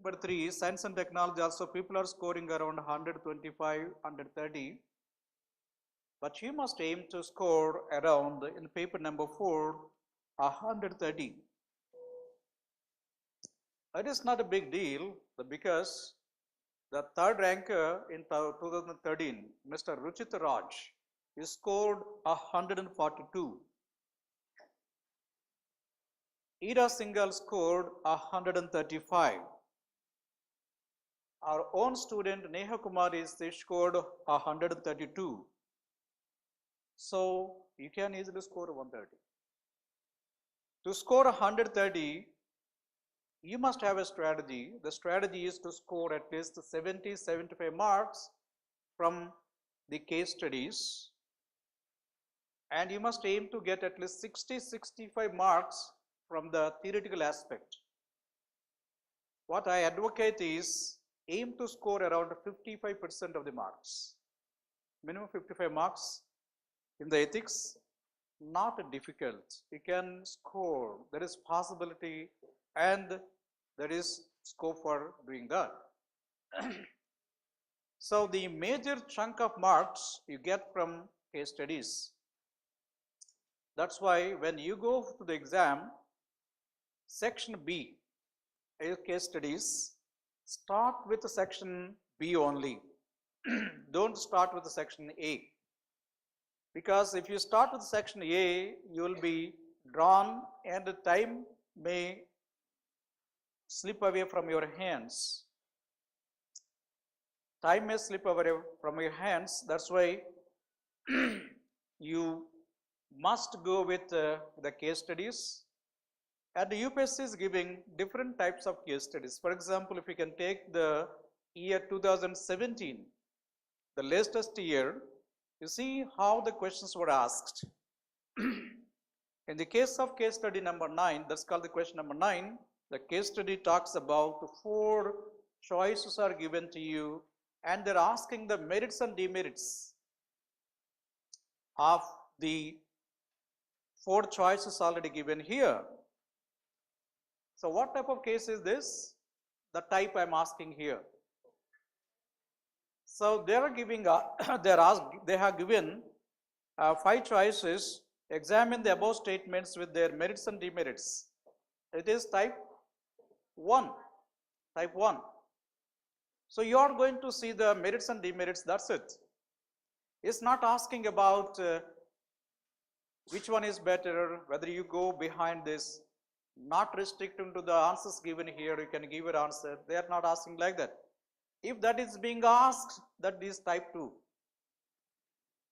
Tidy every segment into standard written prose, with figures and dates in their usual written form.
Number 3, science and technology also people are scoring around 125, 130. But you must aim to score around, in paper number 4, 130. It is not a big deal because the third ranker in 2013, Mr. Ruchita Raj, he scored 142. Ira Singhal scored 135. Our own student Neha Kumari scored 132. So you can easily score 130. To score 130, you must have a strategy. The strategy is to score at least 70, 75 marks from the case studies. And you must aim to get at least 60, 65 marks from the theoretical aspect. What I advocate is aim to score around 55% of the marks. Minimum 55 marks in the ethics, not difficult. You can score, there is possibility and there is scope for doing that. So the major chunk of marks you get from case studies. That's why when you go to the exam, section B, case studies, start with the section B only. Don't start with the section A. Because if you start with section A, you will be drawn and the time may slip away from your hands. Time may slip away from your hands. That's why you must go with the case studies. And the UPSC is giving different types of case studies. For example, if you can take the year 2017, the latest year, you see how the questions were asked. In the case of case study number 9, that's called the question number 9, the case study talks about 4 choices are given to you and they're asking the merits and demerits of the 4 choices already given here. So what type of case is this? The type I'm asking here. So they are giving, they have given 5 choices. Examine the above statements with their merits and demerits. It is type 1. Type 1. So you are going to see the merits and demerits, that's it. It's not asking about which one is better, whether you go behind this, not restricting to the answers given here, you can give an answer. They are not asking like that. If that is being asked, that is type 2.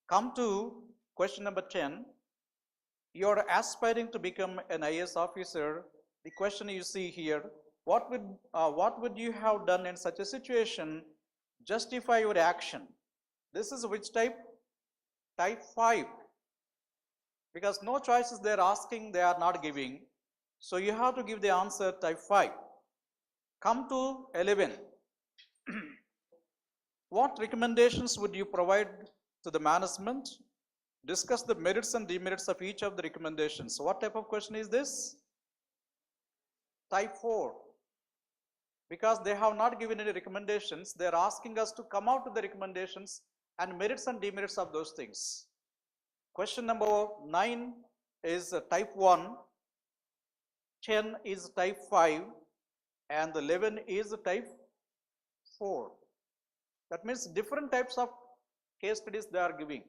Come to question number 10. You are aspiring to become an IAS officer. The question you see here, what would you have done in such a situation? Justify your action. This is which type? Type 5. Because no choices they are asking, they are not giving. So you have to give the answer type 5. Come to 11. What recommendations would you provide to the management? Discuss the merits and demerits of each of the recommendations. So what type of question is this? Type 4. Because they have not given any recommendations, they are asking us to come out with the recommendations and merits and demerits of those things. Question number 9 is type 1, 10 is type 5, and 11 is type 4. That means different types of case studies they are giving.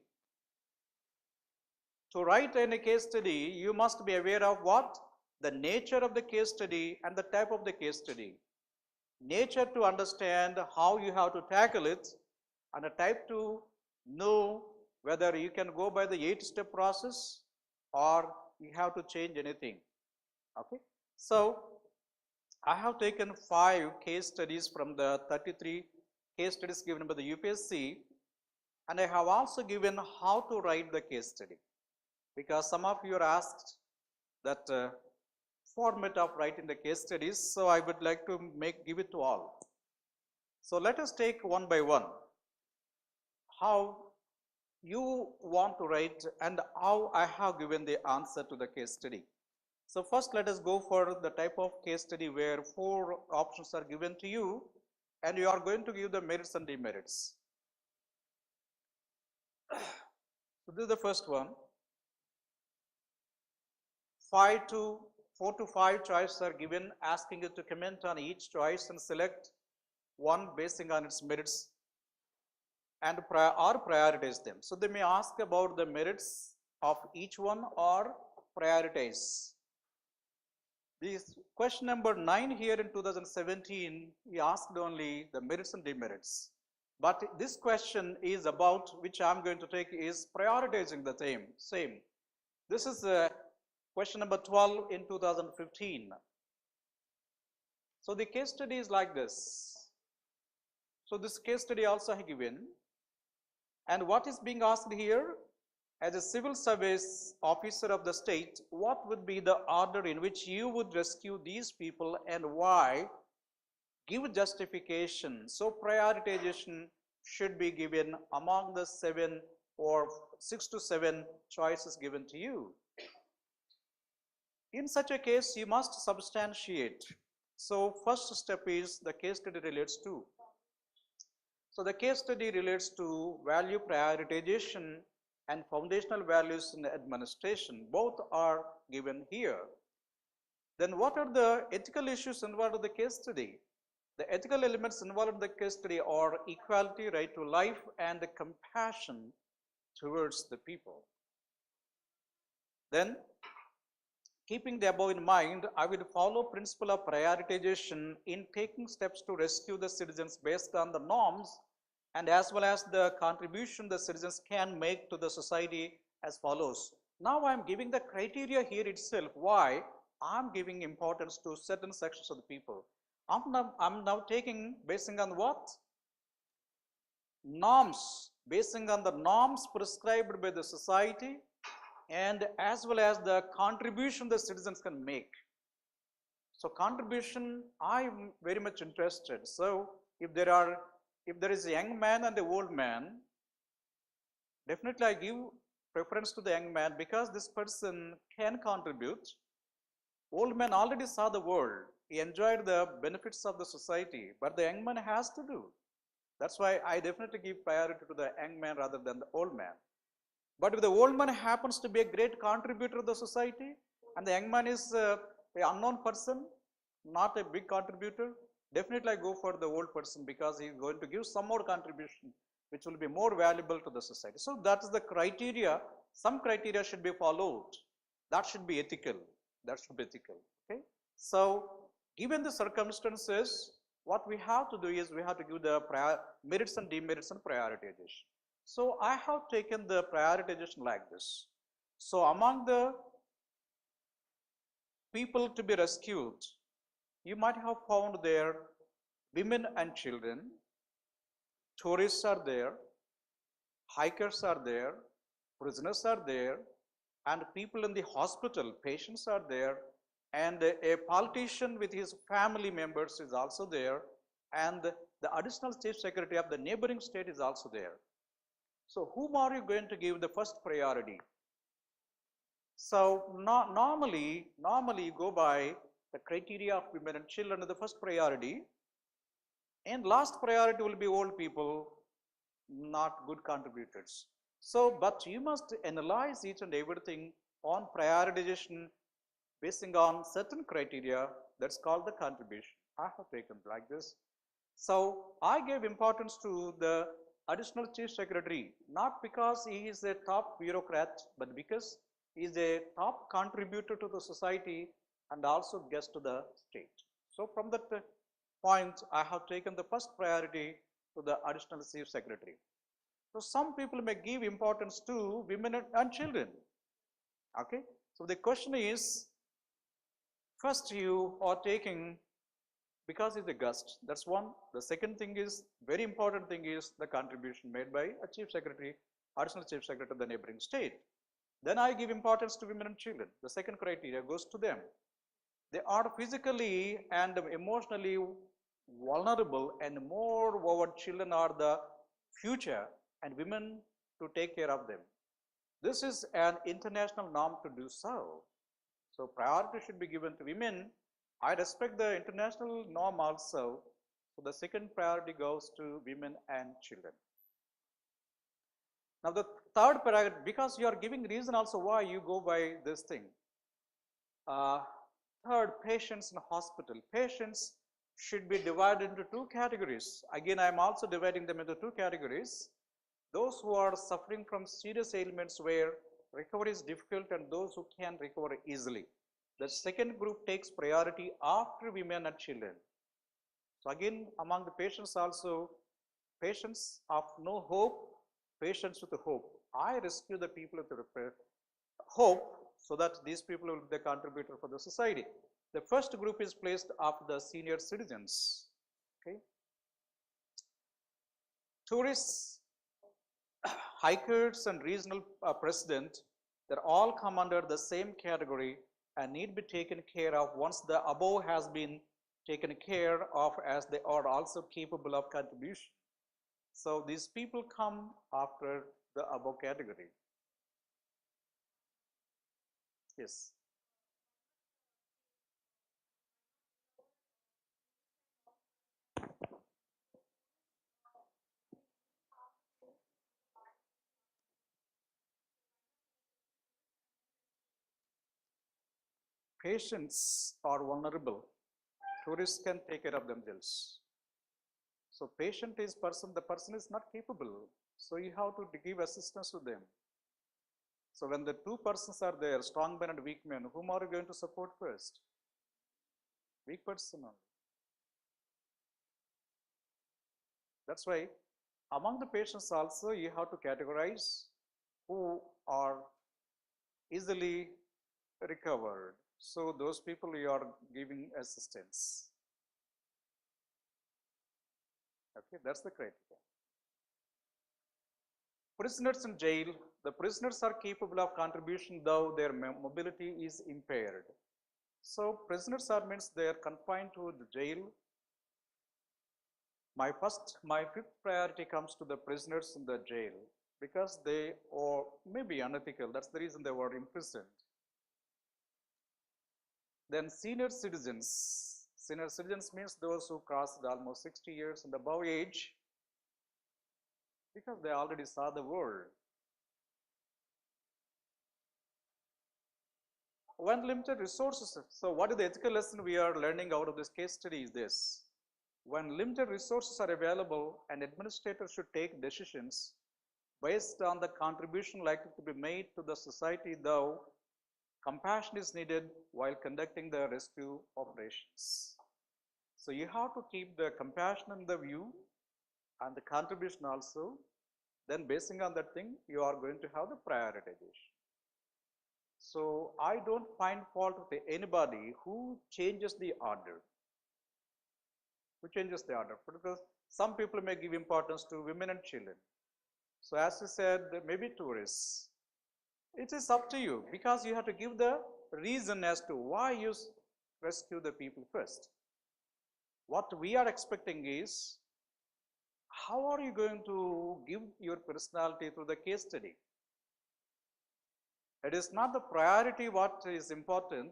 To write any case study, you must be aware of what? The nature of the case study and the type of the case study. Nature to understand how you have to tackle it, and a type to know whether you can go by the 8-step process or you have to change anything. Okay. So I have taken 5 case studies from the 33 case studies given by the UPSC, and I have also given how to write the case study. Because some of you are asked that format of writing the case studies, so I would like to give it to all. So let us take one by one how you want to write and how I have given the answer to the case study. So first let us go for the type of case study where 4 options are given to you and you are going to give the merits and demerits. So this is the first one. 4 to 5 choices are given, asking you to comment on each choice and select one basing on its merits and or prioritize them. So they may ask about the merits of each one or prioritize. This question number 9 here in 2017, he asked only the merits and demerits. But this question is about, which I'm going to take, is prioritizing the same. This is question number 12 in 2015. So the case study is like this. So this case study also I given. And what is being asked here? As a civil service officer of the state, what would be the order in which you would rescue these people and why? Give justification. So prioritization should be given among the 7 or 6 to 7 choices given to you. In such a case, you must substantiate. So first step is the case study relates to. So the case study relates to value prioritization and foundational values in administration. Both are given here. Then what are the ethical issues involved in the case study? The ethical elements involved in the case study are equality, right to life, and the compassion towards the people. Then, keeping the above in mind, I will follow principle of prioritization in taking steps to rescue the citizens based on the norms and as well as the contribution the citizens can make to the society as follows. Now I am giving the criteria here itself why I am giving importance to certain sections of the people. I'm now taking basing on what? Norms, basing on the norms prescribed by the society and as well as the contribution the citizens can make. So contribution, I am very much interested. So if there is a young man and an old man, definitely I give preference to the young man because this person can contribute. Old man already saw the world. He enjoyed the benefits of the society, but the young man has to do. That's why I definitely give priority to the young man rather than the old man. But if the old man happens to be a great contributor to the society and the young man is an unknown person, not a big contributor, definitely I go for the old person because he is going to give some more contribution which will be more valuable to the society. So that is the criteria. Some criteria should be followed. That should be ethical. That should be ethical. Okay. So given the circumstances, what we have to do is we have to give the merits and demerits and prioritization. So I have taken the prioritization like this. So among the people to be rescued, you might have found there women and children, tourists are there, hikers are there, prisoners are there, and people in the hospital, patients are there, and a politician with his family members is also there, and the additional chief secretary of the neighboring state is also there. So whom are you going to give the first priority? So normally you go by the criteria of women and children as the first priority, and last priority will be old people, not good contributors. So, but you must analyze each and everything on prioritization basing on certain criteria. That's called the contribution. I have taken like this. So I gave importance to the additional chief secretary, not because he is a top bureaucrat, but because he is a top contributor to the society and also gets to the state. So from that point, I have taken the first priority to the additional chief secretary. So some people may give importance to women and children. Okay. So the question is, first you are taking because he's a guest. That's one. The second thing is, very important thing is the contribution made by a chief secretary, additional chief secretary of the neighboring state. Then I give importance to women and children. The second criteria goes to them. They are physically and emotionally vulnerable, and moreover children are the future and women to take care of them. This is an international norm to do so. So priority should be given to women. I respect the international norm also. So the second priority goes to women and children. Now the third paragraph, because you are giving reason also why you go by this thing. Uh, Third, patients in hospital. Patients should be divided into two categories. Again, I am also dividing them into two categories. Those who are suffering from serious ailments where recovery is difficult and those who can recover easily. The second group takes priority after women and children. So again, among the patients also, patients of no hope, patients with hope. I rescue the people with hope so that these people will be the contributor for the society. The first group is placed after the senior citizens. Okay. Tourists, hikers and regional president, they're all come under the same category and need be taken care of once the above has been taken care of, as they are also capable of contribution. So these people come after the above category. Yes. Patients are vulnerable. Tourists can take care of themselves. So patient is person, the person is not capable. So you have to give assistance to them. So when the two persons are there, strong man and weak man, whom are you going to support first? Weak person only. That's why among the patients also you have to categorize who are easily recovered. So those people you are giving assistance. Okay, that's the criteria. Prisoners in jail, the prisoners are capable of contribution though their mobility is impaired. So prisoners are means they are confined to the jail. My fifth priority comes to the prisoners in the jail because they or maybe unethical. That's the reason they were imprisoned. Then senior citizens. Senior citizens means those who crossed almost 60 years and above age because they already saw the world. When limited resources, so what is the ethical lesson we are learning out of this case study is this. When limited resources are available, an administrator should take decisions based on the contribution likely to be made to the society, though compassion is needed while conducting the rescue operations. So you have to keep the compassion in the view and the contribution also. Then basing on that thing, you are going to have the prioritization. So I don't find fault with anybody who changes the order. Who changes the order? Because some people may give importance to women and children. So as you said, maybe tourists. It is up to you because you have to give the reason as to why you rescue the people first. What we are expecting is, how are you going to give your personality through the case study? It is not the priority what is important,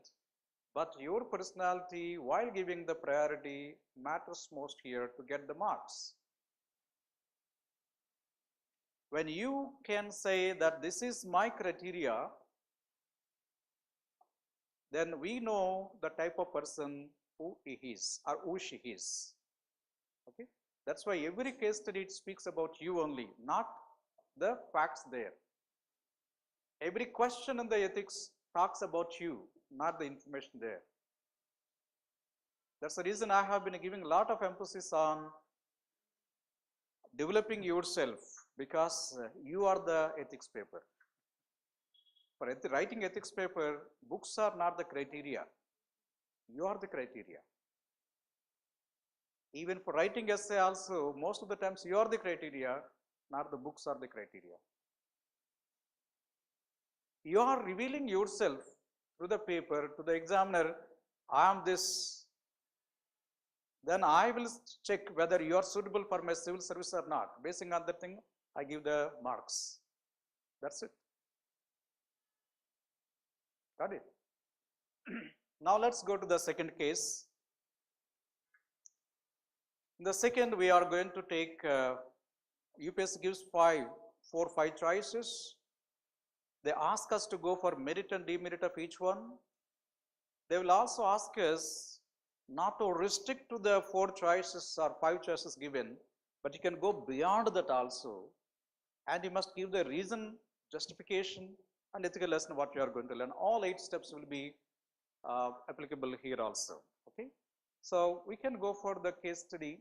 but your personality while giving the priority matters most here to get the marks. When you can say that this is my criteria, then we know the type of person who he is or who she is. Okay, that's why every case study it speaks about you only, not the facts there. Every question in the ethics talks about you, not the information there. That's the reason I have been giving a lot of emphasis on developing yourself, because you are the ethics paper. For writing ethics paper, books are not the criteria. You are the criteria. Even for writing essay also, most of the times you are the criteria, not the books are the criteria. You are revealing yourself to the paper, to the examiner, I am this. Then I will check whether you are suitable for my civil service or not. Basing on that thing, I give the marks. That's it. Got it? Now let's go to the second case. In the second, we are going to take UPSC gives 5 choices. They ask us to go for merit and demerit of each one. They will also ask us not to restrict to the 4 choices or 5 choices given, but you can go beyond that also. And you must give the reason, justification, and ethical lesson what you are going to learn. All 8 steps will be applicable here also. Okay. So we can go for the case study.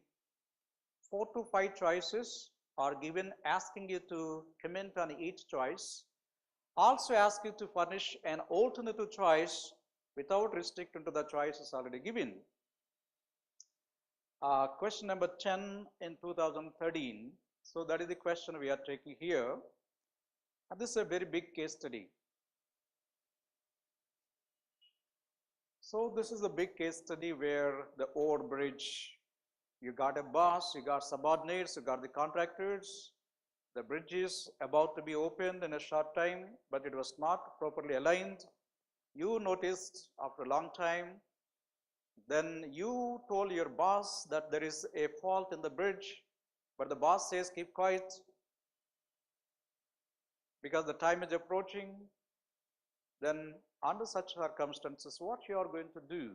4 to 5 choices are given, asking you to comment on each choice. Also ask you to furnish an alternative choice without restricting to the choices already given. Question number 10 in 2013. So that is the question we are taking here. And this is a very big case study. So this is a big case study where the overbridge, you got a boss, you got subordinates, you got the contractors. The bridge is about to be opened in a short time, but it was not properly aligned. You noticed after a long time. Then you told your boss that there is a fault in the bridge, but the boss says keep quiet because the time is approaching. Then under such circumstances, what you are going to do?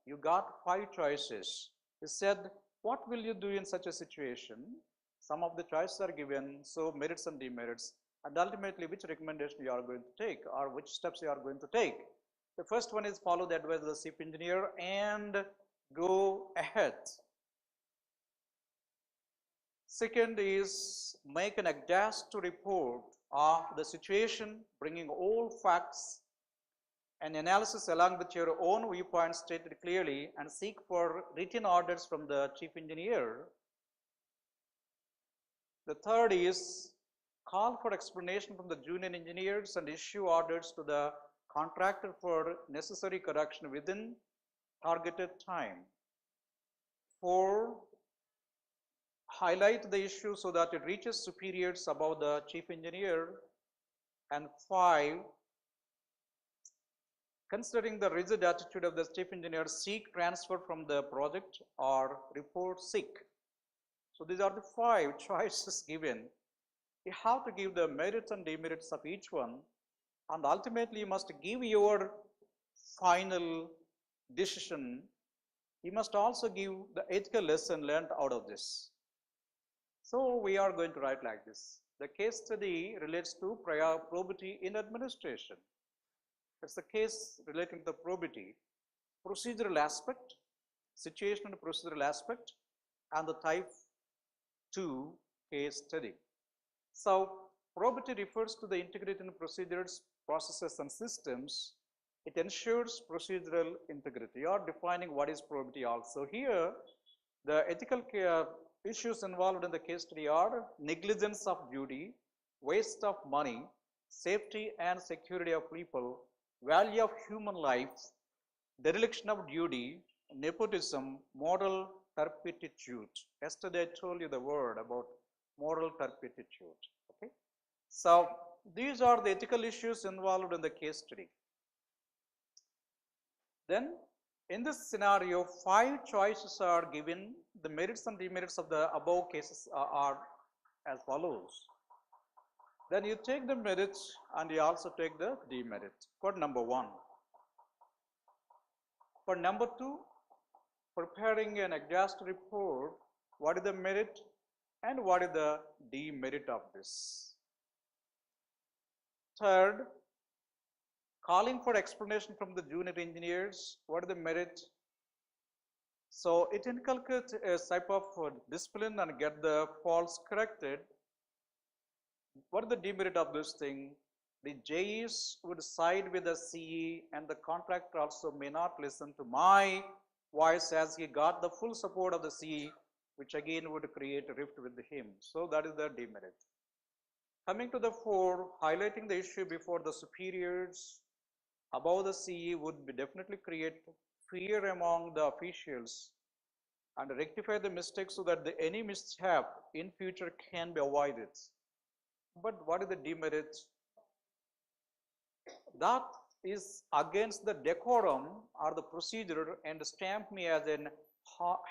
You got 5 choices. He said, what will you do in such a situation? Some of the choices are given, so merits and demerits, and ultimately which recommendation you are going to take or which steps you are going to take. The first one is follow the advice of the chief engineer and go ahead. Second is make an exhaustive report of the situation, bringing all facts and analysis along with your own viewpoints stated clearly, and seek for written orders from the chief engineer. The third is call for explanation from the junior engineers and issue orders to the contractor for necessary correction within targeted time. 4, highlight the issue so that it reaches superiors above the chief engineer. And 5, considering the rigid attitude of the chief engineer, seek transfer from the project or report sick. So these are the 5 choices given. You have to give the merits and demerits of each one, and ultimately you must give your final decision. You must also give the ethical lesson learned out of this. So we are going to write like this. The case study relates to prior probity in administration. It's a case relating to the probity, procedural aspect, situation and procedural aspect, and the type 2 case study. So probity refers to the integrity in procedures, processes, and systems. It ensures procedural integrity. You are defining what is probity also. Here, the ethical issues involved in the case study are negligence of duty, waste of money, safety and security of people, value of human life, dereliction of duty, nepotism, moral turpitude. Yesterday I told you the word about moral turpitude. Okay, so these are the ethical issues involved in the case study. Then in this scenario, 5 choices are given. The merits and demerits of the above cases are as follows. Then you take the merits and you also take the demerit for number 1. For number 2, preparing an exhaustive report, what is the merit and what is the demerit of this. Third, calling for explanation from the junior engineers, what is the merit. So it inculcates a type of discipline and get the faults corrected. What is the demerit of this thing? The JEs would side with the CE, and the contractor also may not listen to my voice as he got the full support of the CE, which again would create a rift with him. So that is the demerit. Coming to the 4, highlighting the issue before the superiors above the CE would be definitely create fear among the officials and rectify the mistakes so that any mishap in future can be avoided. But what is the demerit? That is against the decorum or the procedure and stamp me as an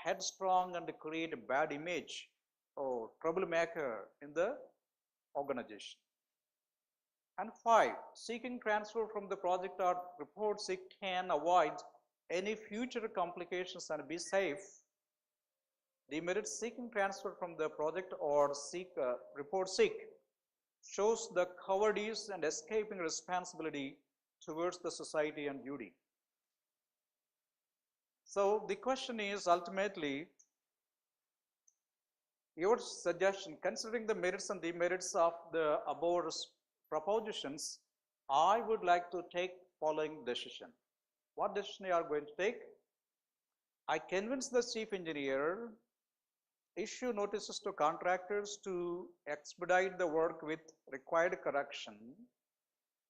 headstrong and create a bad image or troublemaker in the organization. And 5, seeking transfer from the project or report seek can avoid any future complications and be safe. Demerits seeking transfer from the project or report seek shows the cowardice and escaping responsibility towards the society and duty. So the question is ultimately your suggestion, considering the merits and demerits of the above propositions, I would like to take following decision. What decision you are going to take? I convince the chief engineer, issue notices to contractors to expedite the work with required correction,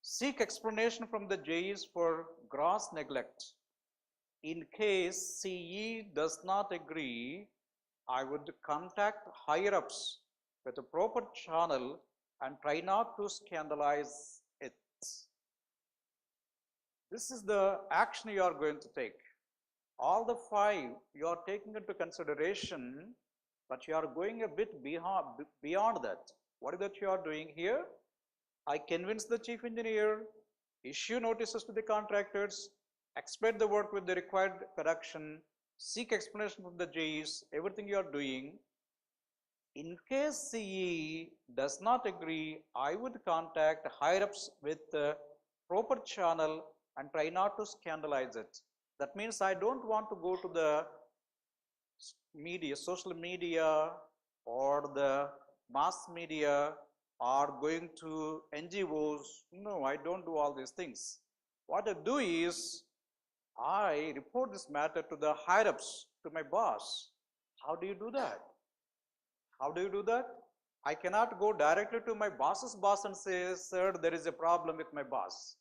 seek explanation from the JEs for gross neglect. In case CE does not agree, I would contact higher ups with a proper channel and try not to scandalize it. This is the action you are going to take. All the 5 you are taking into consideration, but you are going a bit beyond that. What is that you are doing here? I convince the chief engineer, issue notices to the contractors, expect the work with the required correction, seek explanation from the JEs, everything you are doing. In case CE does not agree, I would contact higher ups with the proper channel and try not to scandalize it. That means I don't want to go to the media, social media or the mass media or going to NGOs. No, I don't do all these things. What I do is I report this matter to the higher ups, to my boss. How do you do that? How do you do that? I cannot go directly to my boss's boss and say, sir, there is a problem with my boss.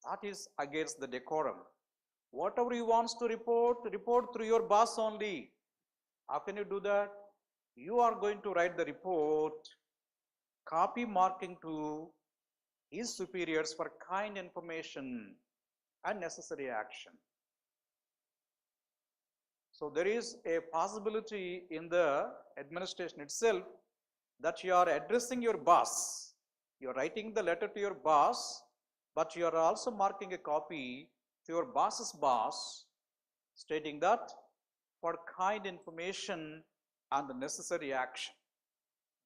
That is against the decorum. Whatever he wants to report through your boss only. How can you do that? You are going to write the report, copy marking to his superiors for kind information and necessary action. So there is a possibility in the administration itself that you are addressing your boss. You are writing the letter to your boss, but you are also marking a copy to your boss's boss, stating that for kind information and the necessary action,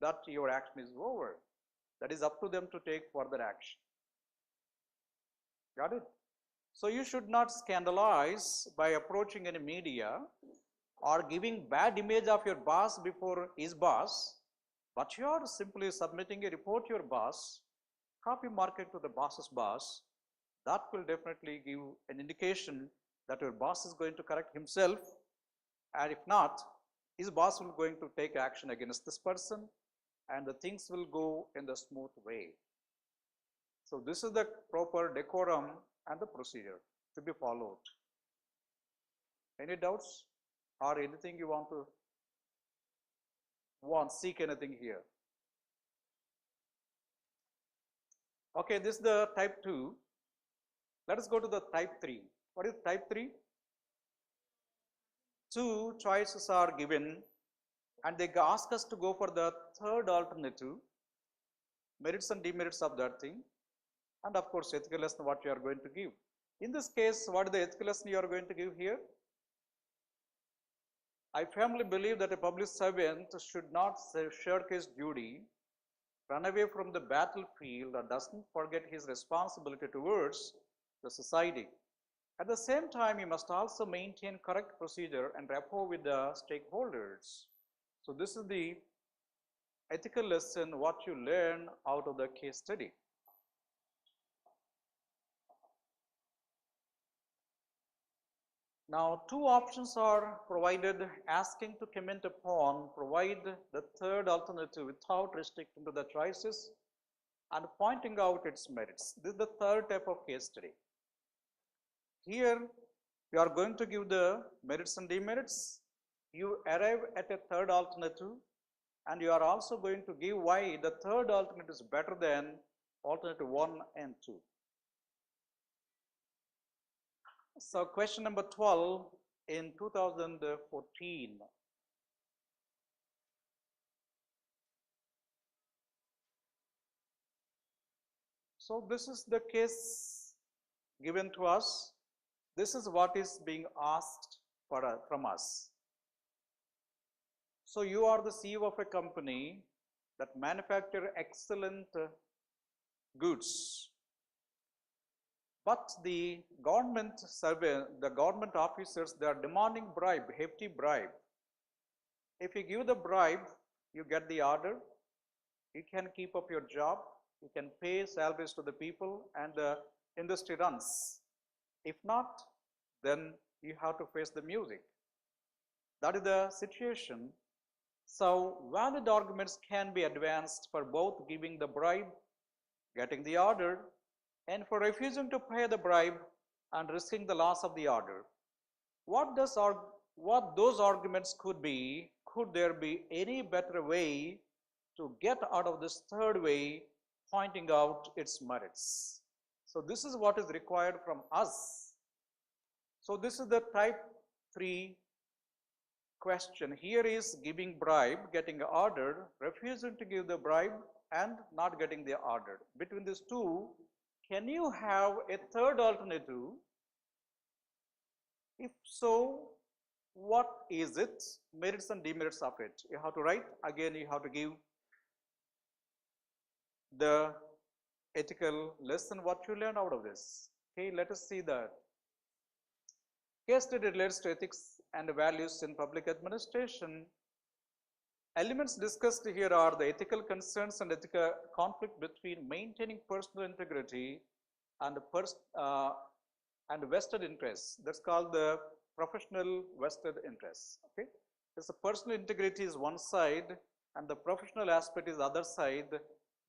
that your action is over. That is up to them to take further action. Got it? So you should not scandalize by approaching any media or giving bad image of your boss before his boss, but you are simply submitting a report to your boss, copy mark it to the boss's boss. That will definitely give an indication that your boss is going to correct himself, and if not, his boss will going to take action against this person, and the things will go in the smooth way. So this is the proper decorum and the procedure to be followed. Any doubts or anything you want to seek anything here? Okay, this is the type 2. Let us go to the type 3. What is type 3? 2 choices are given and they ask us to go for the third alternative, merits and demerits of that thing, and of course ethical lesson what you are going to give. In this case, what is the ethical lesson you are going to give here? I firmly believe that a public servant should not shirk his duty, run away from the battlefield, or doesn't forget his responsibility towards the society. At the same time, he must also maintain correct procedure and rapport with the stakeholders. So this is the ethical lesson what you learn out of the case study. Now, 2 options are provided asking to comment upon, provide the third alternative without restricting to the choices and pointing out its merits. This is the third type of case study. Here, you are going to give the merits and demerits. You arrive at a third alternative and you are also going to give why the third alternative is better than alternative 1 and 2. So question number 12 in 2014. So this is the case given to us. This is what is being asked from us. So you are the CEO of a company that manufacture excellent goods. But the government officers, they are demanding bribe, hefty bribe. If you give the bribe, you get the order, you can keep up your job, you can pay salaries to the people, and the industry runs. If not, then you have to face the music. That is the situation. So valid arguments can be advanced for both giving the bribe, getting the order, and for refusing to pay the bribe and risking the loss of the order. What those arguments could be? Could there be any better way to get out of this third way, pointing out its merits? So this is what is required from us. So this is the type 3 question. Here is giving bribe, getting the order, refusing to give the bribe, and not getting the order. Between these two, can you have a third alternative? If so, what is it? Merits and demerits of it. You have to write. Again, you have to give the ethical lesson, what you learned out of this. Okay, let us see that. Case study relates to ethics and values in public administration. Elements discussed here are the ethical concerns and ethical conflict between maintaining personal integrity and vested interests. That's called the professional vested interests. Okay, this personal integrity is one side, and the professional aspect is the other side.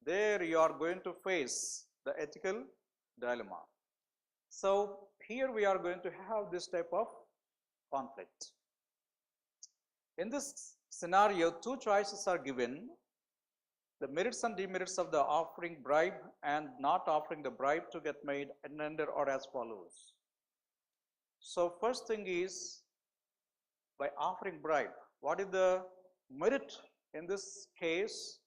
There you are going to face the ethical dilemma. So here we are going to have this type of conflict. In this scenario, two choices are given. The merits and demerits of the offering bribe and not offering the bribe to get made under or as follows. So first thing is, by offering bribe, what is the merit in this case?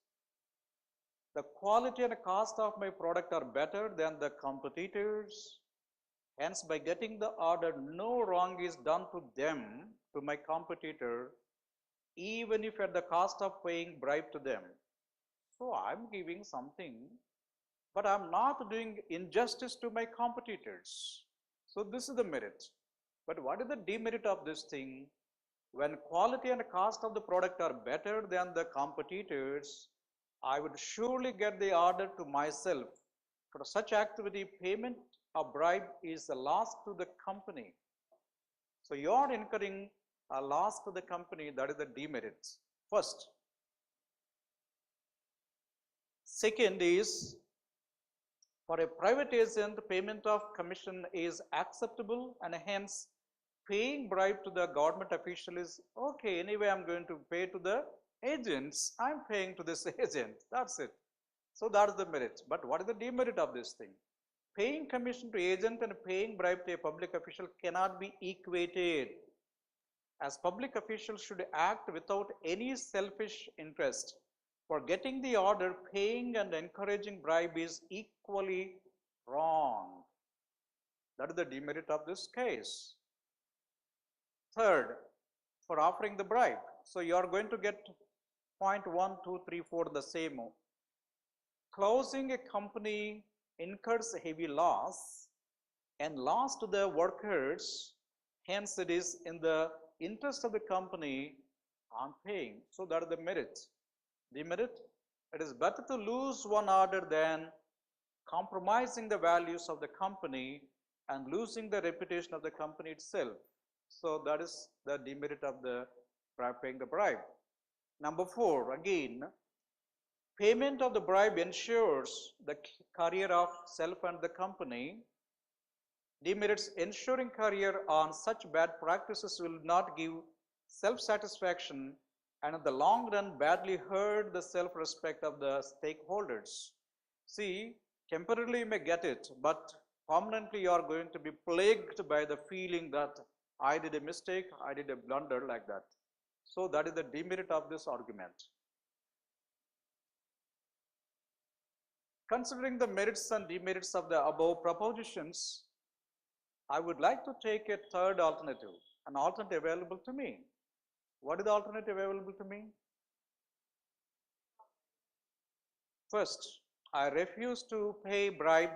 The quality and cost of my product are better than the competitors. Hence, by getting the order, no wrong is done to them, to my competitor, even if at the cost of paying bribe to them. So I'm giving something, but I'm not doing injustice to my competitors. So this is the merit. But what is the demerit of this thing? When quality and cost of the product are better than the competitors, I would surely get the order to myself. For such activity, payment of bribe is a loss to the company. So you are incurring a loss to the company, that is the demerit. First. Second is, for a private agent, payment of commission is acceptable, and hence paying bribe to the government official is okay. Anyway, I'm going to pay to the agents. I'm paying to this agent. That's it. So that is the merit. But what is the demerit of this thing? Paying commission to agent and paying bribe to a public official cannot be equated, as public officials should act without any selfish interest. For getting the order, paying and encouraging bribe is equally wrong. That is the demerit of this case. Third, for offering the bribe. So you are going to get point 1, 2, 3, 4 the same. Closing a company incurs heavy loss and loss to the workers. Hence, it is in the interest of the company I'm paying. So that is the merit. Demerit, it is better to lose one order than compromising the values of the company and losing the reputation of the company itself. So that is the demerit of the paying the bribe. Number 4, again, payment of the bribe ensures the career of self and the company. Demerits, ensuring career on such bad practices will not give self-satisfaction and in the long run badly hurt the self-respect of the stakeholders. See, temporarily you may get it, but permanently you are going to be plagued by the feeling that I did a mistake, I did a blunder like that. So that is the demerit of this argument. Considering the merits and demerits of the above propositions, I would like to take a third alternative, an alternative available to me. What is the alternative available to me? First, I refuse to pay bribe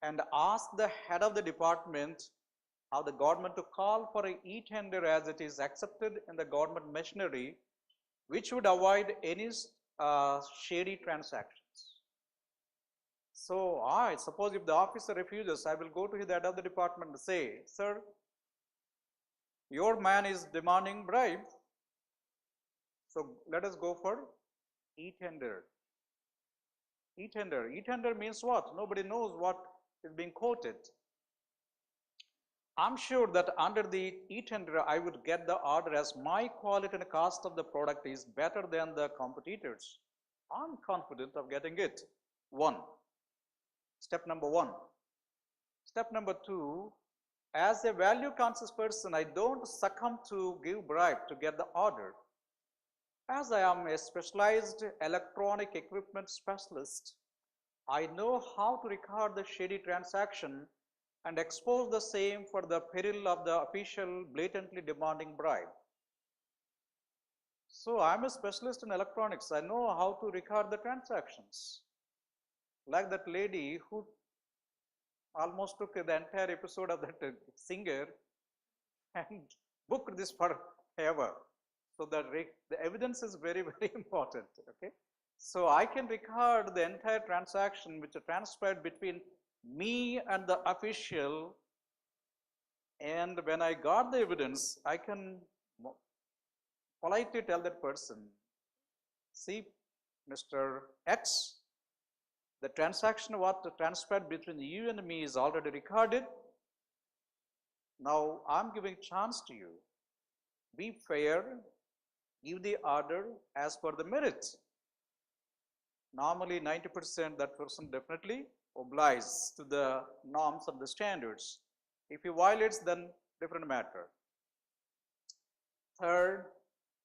and ask the head of the department of the government to call for a e-tender as it is accepted in the government machinery, which would avoid any shady transactions. So I suppose if the officer refuses, I will go to the head of the department and say, sir, your man is demanding bribe, so let us go for e-tender. E-tender. E-tender means what? Nobody knows what is being quoted. I'm sure that under the e-tender, I would get the order as my quality and cost of the product is better than the competitors. I'm confident of getting it. Step number one. Step number two, as a value conscious person, I don't succumb to give bribe to get the order. As I am a specialized electronic equipment specialist, I know how to record the shady transaction and expose the same for the peril of the official blatantly demanding bribe. So I'm a specialist in electronics. I know how to record the transactions. Like that lady who almost took the entire episode of that singer and booked this forever. So the evidence is very, very important. Okay. So I can record the entire transaction which transpired between me and the official, and when I got the evidence, I can politely tell that person, see, Mr. X, the transaction what transpired between you and me is already recorded. Now I'm giving chance to you. Be fair, give the order as per the merit. Normally 90% that person definitely obliges to the norms and the standards. If he violates, then different matter. Third,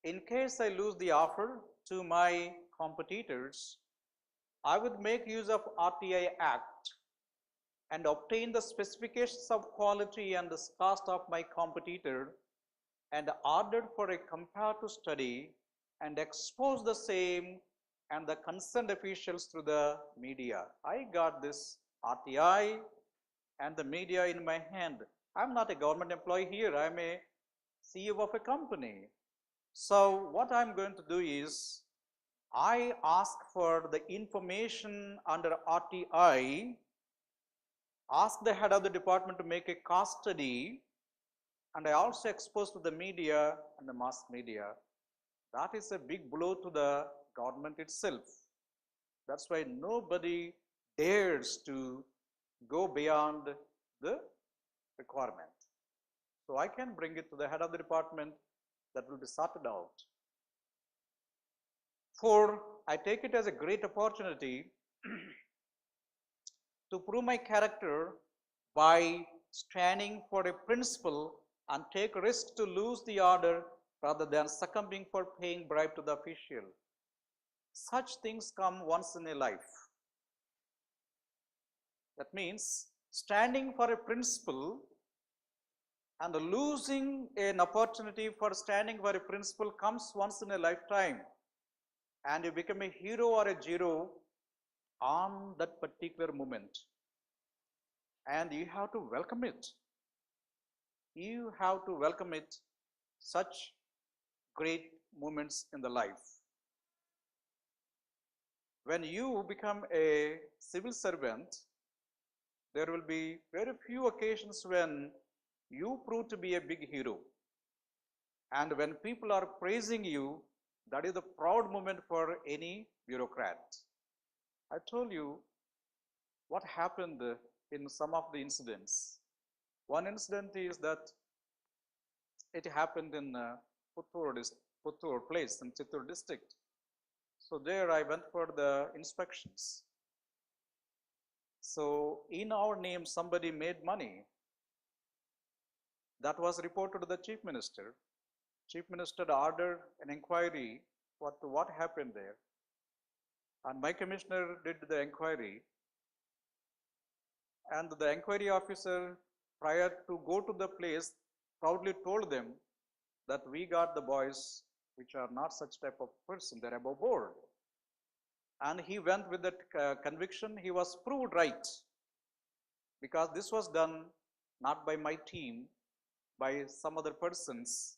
in case I lose the offer to my competitors, I would make use of RTI Act and obtain the specifications of quality and the cost of my competitor and ordered for a comparative study and expose the same and the concerned officials through the media. I got this RTI and the media in my hand. I'm not a government employee here. I'm a CEO of a company. So what I'm going to do is, I ask for the information under RTI, ask the head of the department to make a cost study, and I also expose to the media and the mass media. That is a big blow to the government itself. That's why nobody dares to go beyond the requirement. So I can bring it to the head of the department, that will be sorted out. 4, I take it as a great opportunity to prove my character by standing for a principle and take risk to lose the order rather than succumbing for paying bribe to the official. Such things come once in a life. That means standing for a principle and losing an opportunity for standing for a principle comes once in a lifetime, and you become a hero or a zero on that particular moment, and you have to welcome it. You have to welcome it, such great moments in the life. When you become a civil servant, there will be very few occasions when you prove to be a big hero. And when people are praising you, that is the proud moment for any bureaucrat. I told you what happened in some of the incidents. One incident is that it happened in Puttur place in Chittoor district. So there I went for the inspections. So in our name, somebody made money. That was reported to the Chief Minister. Chief Minister ordered an inquiry what happened there. And my commissioner did the inquiry. And the inquiry officer, prior to go to the place, proudly told them that we got the boys which are not such type of person, they're above board. And he went with that conviction. He was proved right, because this was done not by my team, by some other persons,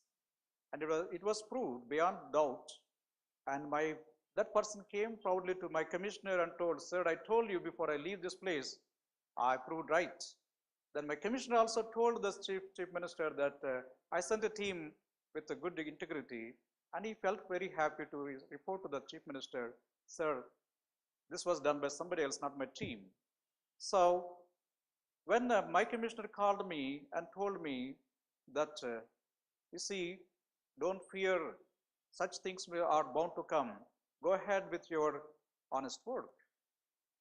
and it was proved beyond doubt. And that person came proudly to my commissioner and told, sir, I told you before I leave this place, I proved right. Then my commissioner also told the chief minister that I sent a team with a good integrity, and he felt very happy to report to the chief minister, sir, this was done by somebody else, not my team. So when my commissioner called me and told me that, you see, don't fear, such things are bound to come. Go ahead with your honest work.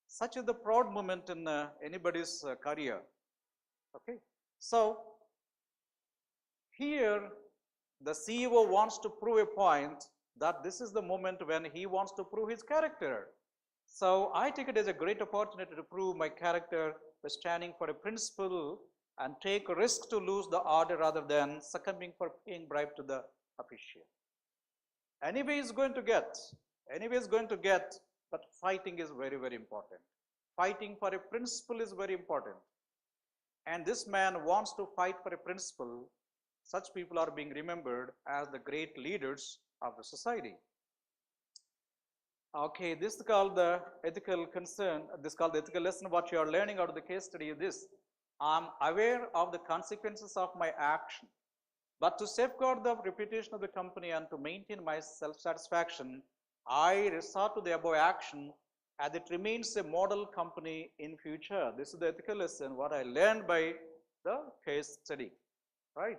Such is the proud moment in anybody's career. Okay. So here the CEO wants to prove a point that this is the moment when he wants to prove his character. So I take it as a great opportunity to prove my character by standing for a principle and take a risk to lose the order rather than succumbing for paying bribe to the official. Anyway is going to get, but fighting is very, very important. Fighting for a principle is very important. And this man wants to fight for a principle. Such people are being remembered as the great leaders of the society. Okay, this is called the ethical concern. This is called the ethical lesson. What you are learning out of the case study is this. I am aware of the consequences of my action, but to safeguard the reputation of the company and to maintain my self-satisfaction, I resort to the above action as it remains a model company in future. This is the ethical lesson, what I learned by the case study, right?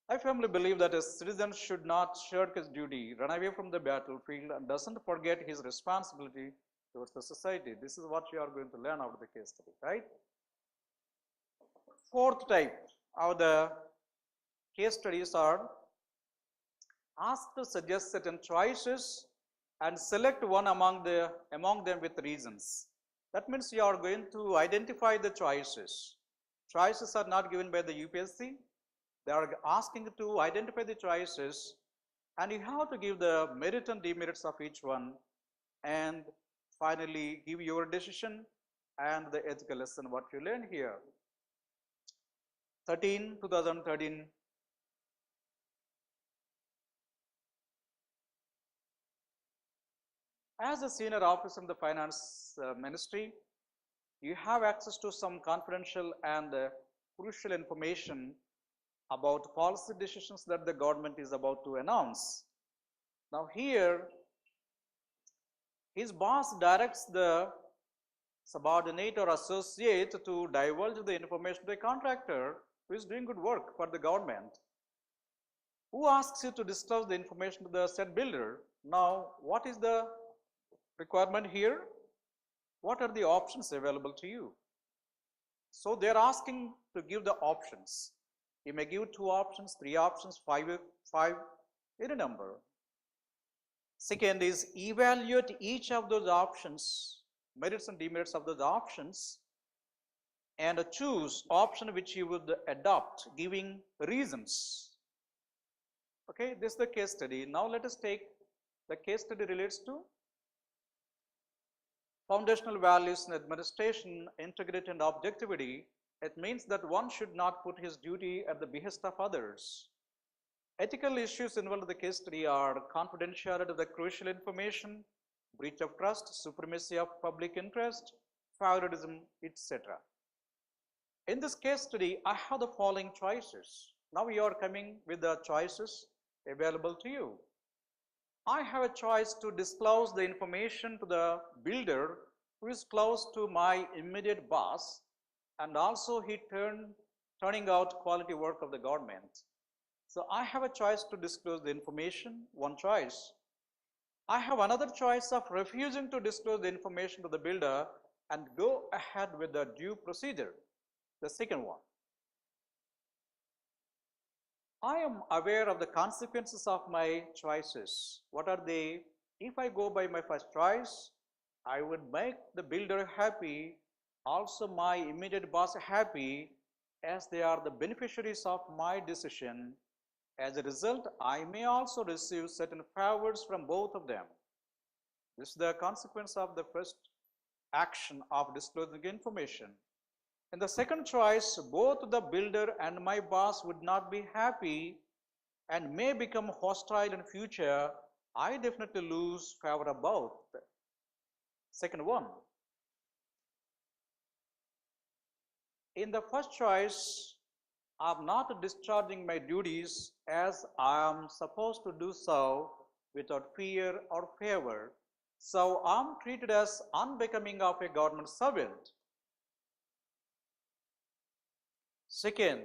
I firmly believe that a citizen should not shirk his duty, run away from the battlefield, and doesn't forget his responsibility towards the society. This is what you are going to learn out of the case study, right? Fourth type of the case studies are asked to suggest certain choices and select one among them with reasons. That means you are going to identify the choices. Choices are not given by the UPSC. They are asking to identify the choices, and you have to give the merit and demerits of each one, and finally give your decision and the ethical lesson what you learn here. 2013. As a senior officer in the finance ministry, you have access to some confidential and crucial information about policy decisions that the government is about to announce. Now here, his boss directs the subordinate or associate to divulge the information to a contractor who is doing good work for the government, who asks you to disclose the information to the said builder. Now, what is the requirement here? What are the options available to you? So they are asking to give the options. You may give 2 options, 3 options, 5, any number. Second is evaluate each of those options, merits and demerits of those options, and choose option which you would adopt, giving reasons. Okay, this is the case study. Now let us take the case study relates to foundational values in administration, integrity and objectivity. It means that one should not put his duty at the behest of others. Ethical issues involved in the case study are confidentiality of the crucial information, breach of trust, supremacy of public interest, favoritism, etc. In this case study, I have the following choices. Now you are coming with the choices available to you. I have a choice to disclose the information to the builder who is close to my immediate boss, and also he turning out quality work of the government. So I have a choice to disclose the information, one choice. I have another choice of refusing to disclose the information to the builder and go ahead with the due procedure. The second one, I am aware of the consequences of my choices. What are they? If I go by my first choice, I would make the builder happy, also my immediate boss happy, as they are the beneficiaries of my decision. As a result, I may also receive certain favors from both of them. This is the consequence of the first action of disclosing information. In the second choice, both the builder and my boss would not be happy and may become hostile in future. I definitely lose favor about the second one. In the first choice, I am not discharging my duties as I am supposed to do so without fear or favor. So I am treated as unbecoming of a government servant. Second,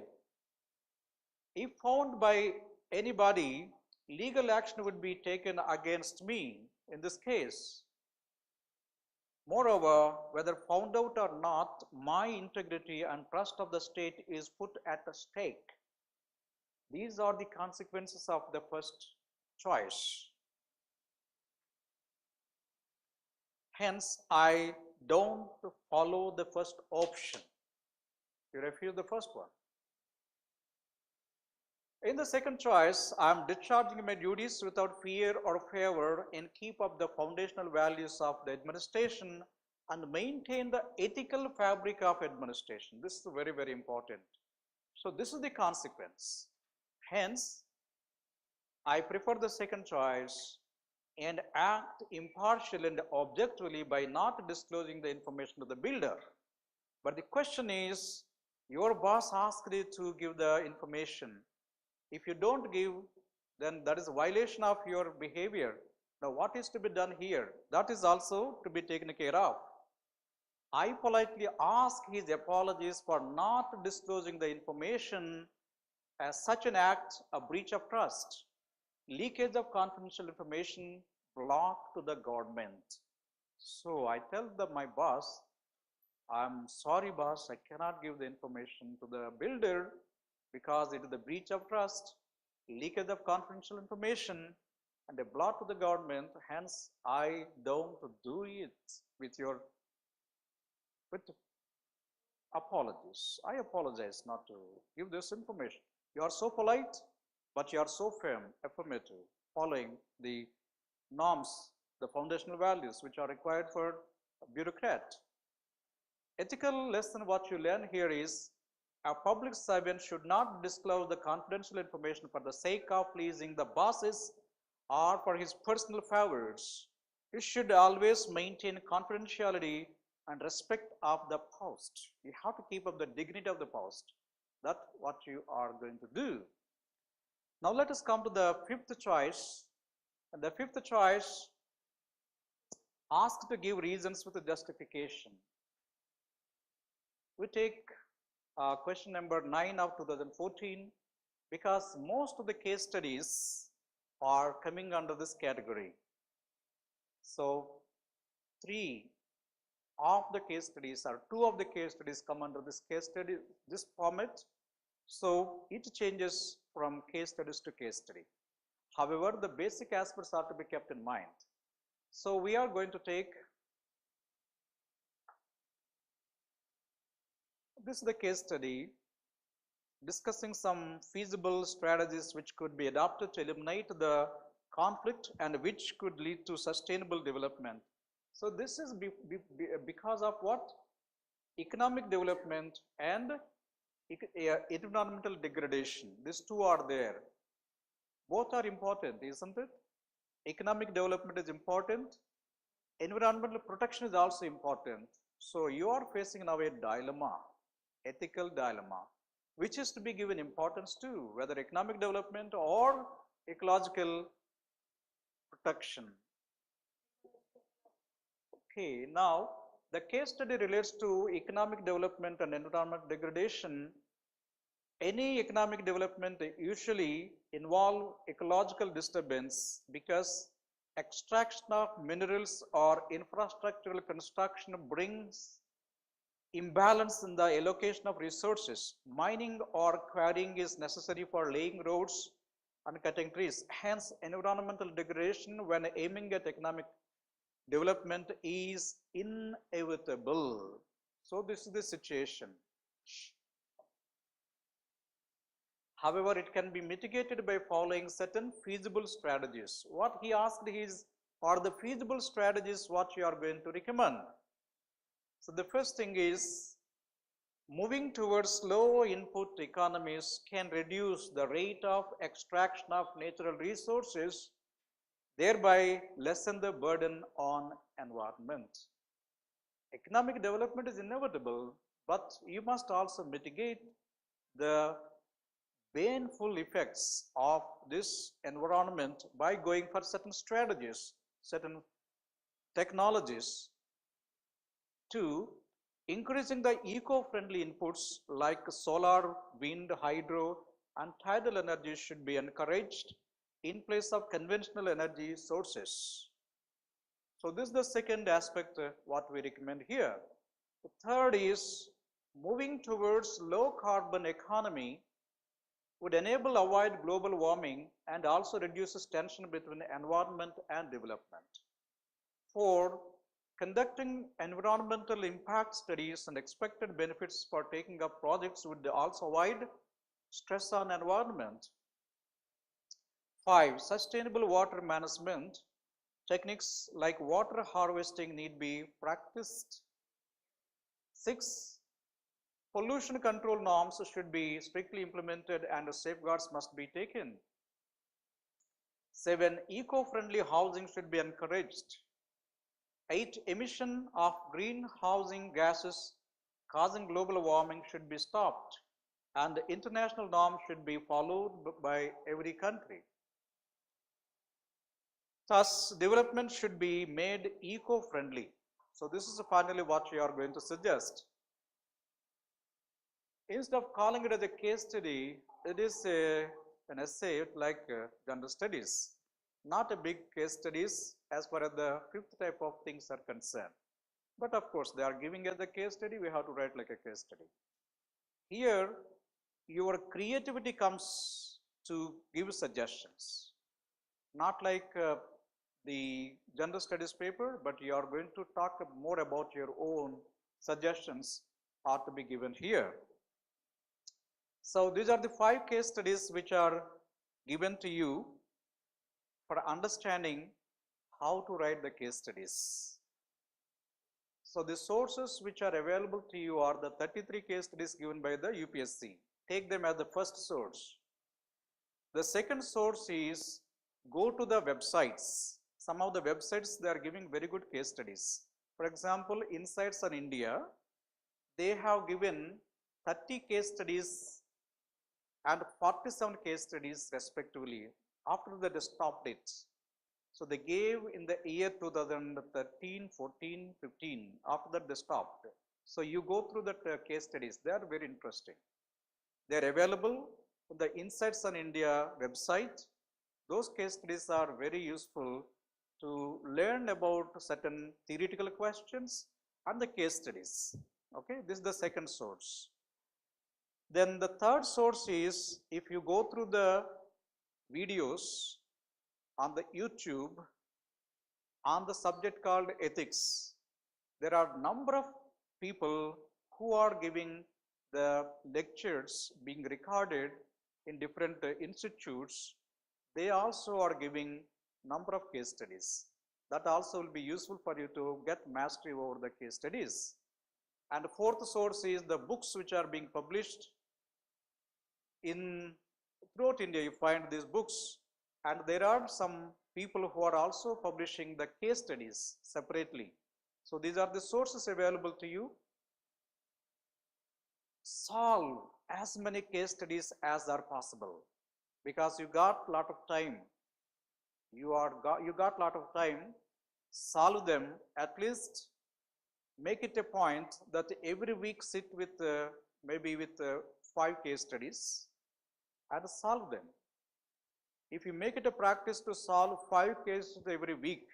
if found by anybody, legal action would be taken against me in this case. Moreover, whether found out or not, my integrity and trust of the state is put at stake. These are the consequences of the first choice. Hence, I don't follow the first option. You refuse the first one. In the second choice, I am discharging my duties without fear or favor and keep up the foundational values of the administration and maintain the ethical fabric of administration. This is very, very important. So this is the consequence. Hence, I prefer the second choice and act impartially and objectively by not disclosing the information to the builder. But the question is, your boss asked you to give the information. If you don't give, then that is a violation of your behavior. Now what is to be done here? That is also to be taken care of. I politely ask his apologies for not disclosing the information, as such an act a breach of trust, leakage of confidential information, block to the government. So I tell my boss, I'm sorry boss, I cannot give the information to the builder because it is the breach of trust, leakage of confidential information, and a block to the government. Hence, I don't do it with apologies. I apologize not to give this information. You are so polite, but you are so firm, affirmative, following the norms, the foundational values which are required for a bureaucrat. Ethical lesson what you learn here is, a public servant should not disclose the confidential information for the sake of pleasing the bosses or for his personal favors. He should always maintain confidentiality and respect of the post. You have to keep up the dignity of the post. That's what you are going to do. Now let us come to the fifth choice. And the fifth choice, asked to give reasons with a justification. We take question number 9 of 2014 because most of the case studies are coming under this category. So 3 of the case studies or 2 of the case studies come under this case study, this format. So it changes from case studies to case study. However, the basic aspects are to be kept in mind. So we are going to take, this is the case study discussing some feasible strategies which could be adopted to eliminate the conflict and which could lead to sustainable development. So this is because of what? Economic development and environmental degradation. These two are there. Both are important, isn't it? Economic development is important. Environmental protection is also important. So you are facing now a dilemma, ethical dilemma, which is to be given importance to, whether economic development or ecological protection. Okay, now the case study relates to economic development and environmental degradation. Any economic development usually involve ecological disturbance because extraction of minerals or infrastructural construction brings imbalance in the allocation of resources. Mining or quarrying is necessary for laying roads and cutting trees. Hence, environmental degradation when aiming at economic development is inevitable. So this is the situation. However, it can be mitigated by following certain feasible strategies. What he asked is, are the feasible strategies what you are going to recommend? So the first thing is, moving towards low input economies can reduce the rate of extraction of natural resources, thereby lessen the burden on environment. Economic development is inevitable, but you must also mitigate the baneful effects of this environment by going for certain strategies, certain technologies. 2. Increasing the eco-friendly inputs like solar, wind, hydro, and tidal energy should be encouraged in place of conventional energy sources. So this is the second aspect what we recommend here. The third is, moving towards low carbon economy would enable avoid global warming and also reduces tension between environment and development. 4. Conducting environmental impact studies and expected benefits for taking up projects would also avoid stress on environment. 5. Sustainable water management techniques like water harvesting need be practiced. 6. Pollution control norms should be strictly implemented and safeguards must be taken. 7. Eco-friendly housing should be encouraged. 8. Emission of greenhouse gases causing global warming should be stopped, and international norms should be followed by every country. Thus, development should be made eco-friendly. So this is finally what we are going to suggest. Instead of calling it as a case study, it is an essay like general studies, not a big case studies as far as the fifth type of things are concerned. But of course, they are giving as a case study, we have to write like a case study. Here, your creativity comes to give suggestions, not like the general studies paper, but you are going to talk more about your own suggestions are to be given here. So these are the 5 case studies which are given to you for understanding how to write the case studies. So the sources which are available to you are the 33 case studies given by the UPSC. Take them as the first source. The second source is, go to the websites. Some of the websites, they are giving very good case studies. For example, Insights on India, they have given 30 case studies and 47 case studies respectively after the stop dates. So they gave in the year 2013, 14, 15, after that they stopped. So you go through that case studies, they are very interesting. They are available on the Insights on India website. Those case studies are very useful to learn about certain theoretical questions and the case studies. Okay, this is the second source. Then the third source is, if you go through the videos on the YouTube on the subject called ethics, there are number of people who are giving the lectures being recorded in different institutes. They also are giving number of case studies. That also will be useful for you to get mastery over the case studies. And the fourth source is the books which are being published in throughout India. You find these books, and there are some people who are also publishing the case studies separately. So these are the sources available to you. Solve as many case studies as are possible, because you got lot of time. You got lot of time. Solve them. At least make it a point that every week sit with maybe with 5 case studies and solve them. If you make it a practice to solve 5 cases every week,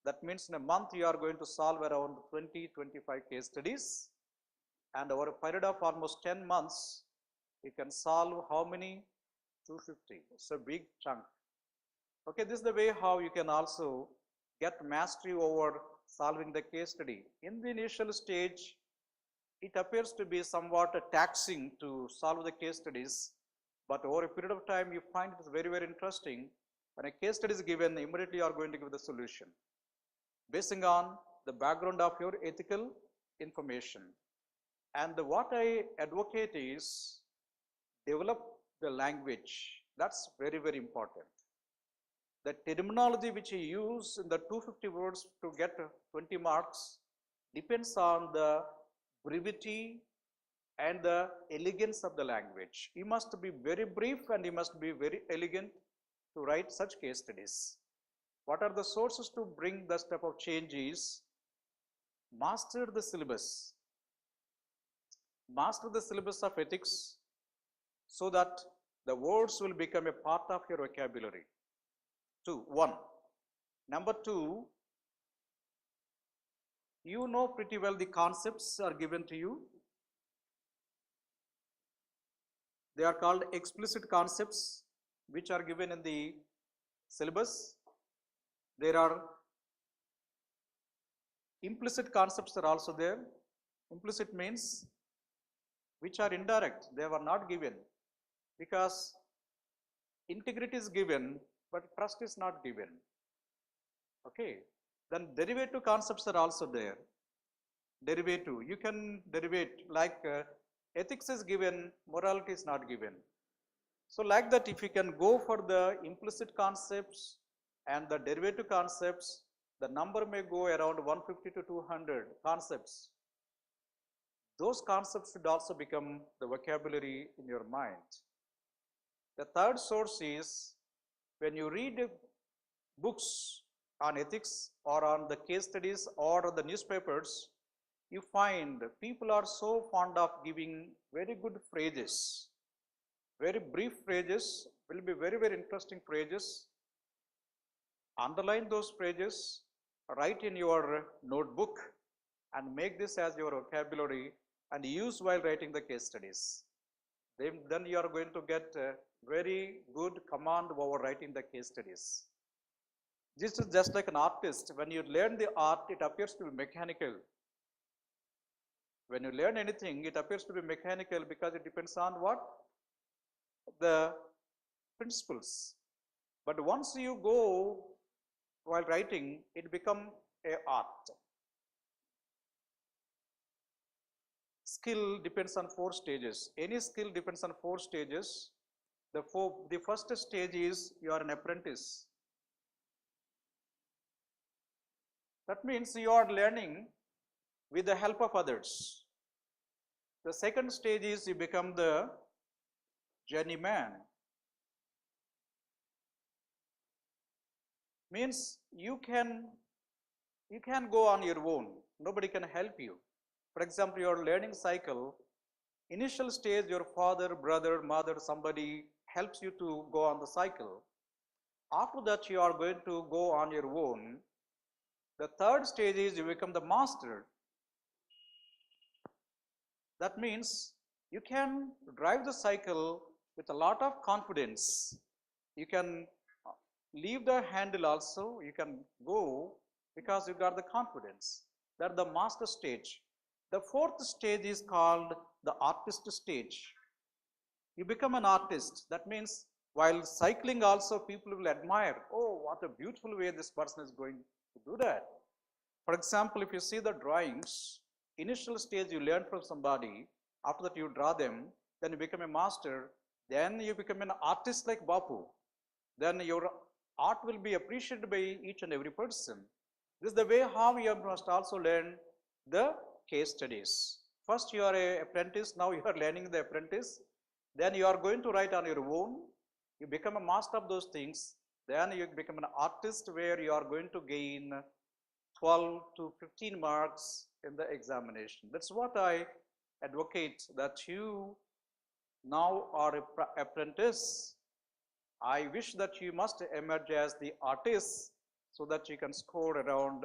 that means in a month you are going to solve around 20-25 case studies. and over a period of almost 10 months, you can solve how many? 250. It's a big chunk. Okay, this is the way how you can also get mastery over solving the case study. In the initial stage, it appears to be somewhat taxing to solve the case studies, but over a period of time, you find it is very, very interesting. When a case study is given, immediately you are going to give the solution, basing on the background of your ethical information. And what I advocate is develop the language. That's very, very important. The terminology which you use in the 250 words to get 20 marks depends on the brevity and the elegance of the language. You must be very brief and you must be very elegant to write such case studies. What are the sources to bring this type of change is master the syllabus. Master the syllabus of ethics so that the words will become a part of your vocabulary. 1. Number 2, you know pretty well the concepts are given to you. They are called explicit concepts, which are given in the syllabus. There are implicit concepts are also there. Implicit means which are indirect, they were not given, because integrity is given but trust is not given. Okay, then derivative concepts are also there. Derivative, you can derivate like ethics is given, morality is not given. So like that, if you can go for the implicit concepts and the derivative concepts, the number may go around 150 to 200 concepts. Those concepts should also become the vocabulary in your mind. The third source is when you read books on ethics or on the case studies or the newspapers, you find people are so fond of giving very good phrases. Very brief phrases will be very, very interesting phrases. Underline those phrases, write in your notebook and make this as your vocabulary and use while writing the case studies. Then you are going to get a very good command over writing the case studies. This is just like an artist. When you learn the art, it appears to be mechanical. When you learn anything, it appears to be mechanical because it depends on what? The principles. But once you go while writing, it becomes an art. Skill depends on 4 stages. Any skill depends on 4 stages. The first stage is you are an apprentice. That means you are learning with the help of others. The second stage is you become the journeyman. Means you can go on your own. Nobody can help you. For example, you are learning cycle. Initial stage, your father, brother, mother, somebody helps you to go on the cycle. After that, you are going to go on your own. The third stage is you become the master. That means you can drive the cycle with a lot of confidence. You can leave the handle also, you can go because you got the confidence. That's the master stage. The fourth stage is called the artist stage. You become an artist. That means while cycling also people will admire, oh, what a beautiful way this person is going to do that. For example, if you see the drawings, initial stage you learn from somebody, after that you draw them, then you become a master, then you become an artist like Bapu. Then your art will be appreciated by each and every person. This is the way how you must also learn the case studies. First you are an apprentice, now you are learning the apprentice. Then you are going to write on your own. You become a master of those things. Then you become an artist where you are going to gain 12 to 15 marks in the examination. That's what I advocate, that you now are an apprentice. I wish that you must emerge as the artist so that you can score around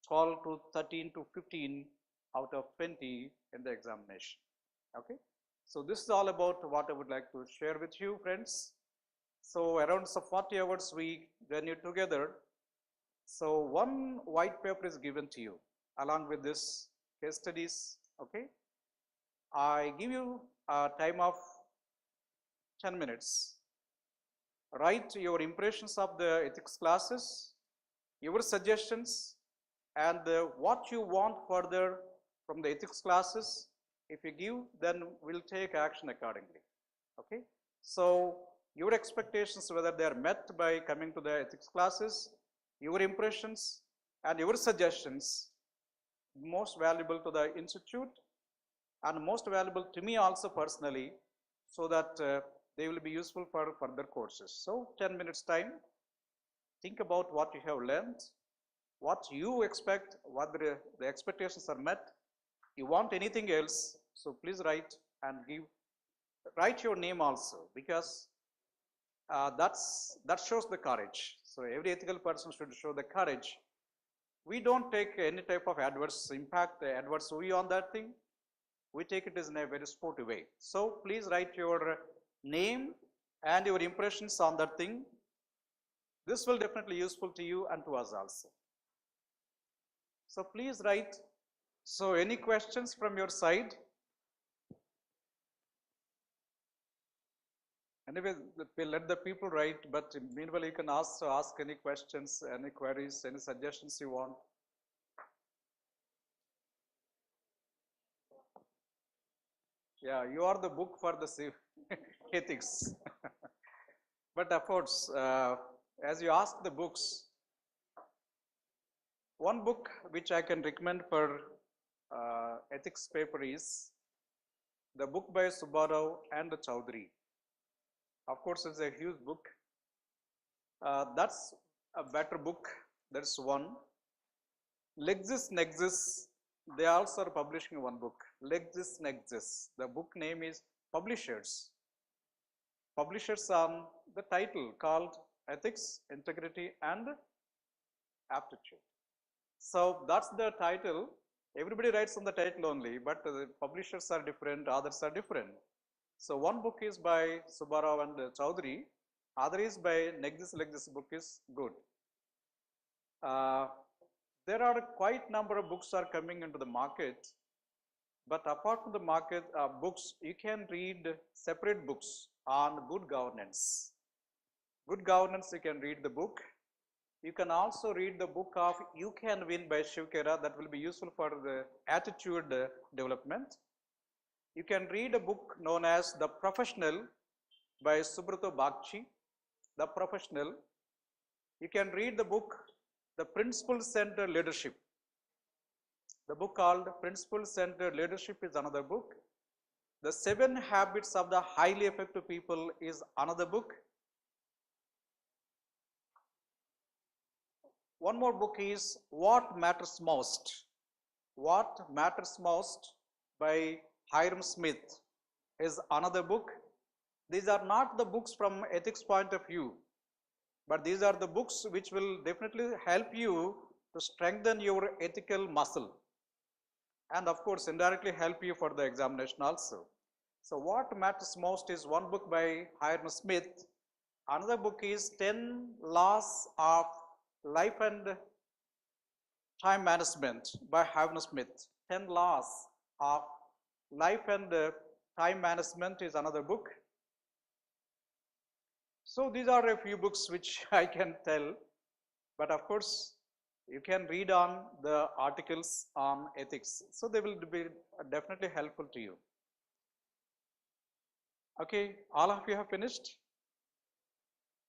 12 to 13 to 15 out of 20 in the examination. Okay. So this is all about what I would like to share with you, friends. So around 40 hours we journey together. So one white paper is given to you along with this case studies. Okay. I give you a time of 10 minutes. Write your impressions of the ethics classes, your suggestions, and what you want further from the ethics classes. If you give, then we'll take action accordingly. Okay. So your expectations, whether they are met by coming to the ethics classes, your impressions and your suggestions, most valuable to the institute and most valuable to me also personally, so that they will be useful for further courses. So 10 minutes time, think about what you have learned, what you expect, what the expectations are met. You want anything else, so please write and write your name also, because that shows the courage. So every ethical person should show the courage. We don't take any type of adverse impact, adverse view on that thing. We take it as in a very sportive way. So please write your name and your impressions on that thing. This will definitely useful to you and to us also. So please write. So any questions from your side? Anyway, we'll let the people write, but meanwhile you can ask any questions, any queries, any suggestions you want. Yeah, you are the book for the ethics. But of course, as you ask the books, one book which I can recommend for ethics paper is the book by Subbarao and Chowdhury. Of course, it's a huge book. That's a better book. That's one. LexisNexis, they also are publishing one book. LexisNexis. The book name is Publishers. Publishers on the title called Ethics, Integrity and Aptitude. So that's the title. Everybody writes on the title only, but the publishers are different, others are different. So one book is by Subbarao and Chowdhury, other is by Nexis. This book is good. There are quite number of books are coming into the market, but apart from the market books, you can read separate books on good governance. Good governance, you can read the book. You can also read the book of You Can Win by Shiv Khera. That will be useful for the attitude development. You can read a book known as The Professional by Subrata Bagchi. The Professional. You can read the book The Principle-Centered Leadership. The book called Principle-Centered Leadership is another book. The 7 Habits of the Highly Effective People is another book. One more book is What Matters Most. What Matters Most by Hiram Smith is another book. These are not the books from ethics point of view, but these are the books which will definitely help you to strengthen your ethical muscle, and of course indirectly help you for the examination also. So What Matters Most is one book by Hiram Smith. Another book is 10 Laws of Life and Time Management by Hiram Smith. 10 Laws of Life and Time Management is another book. So these are a few books which I can tell, but of course you can read on the articles on ethics. So they will be definitely helpful to you. Okay, all of you have finished.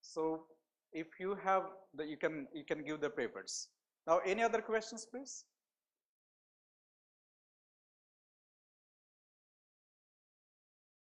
So if you have you can give the papers. Now any other questions, please?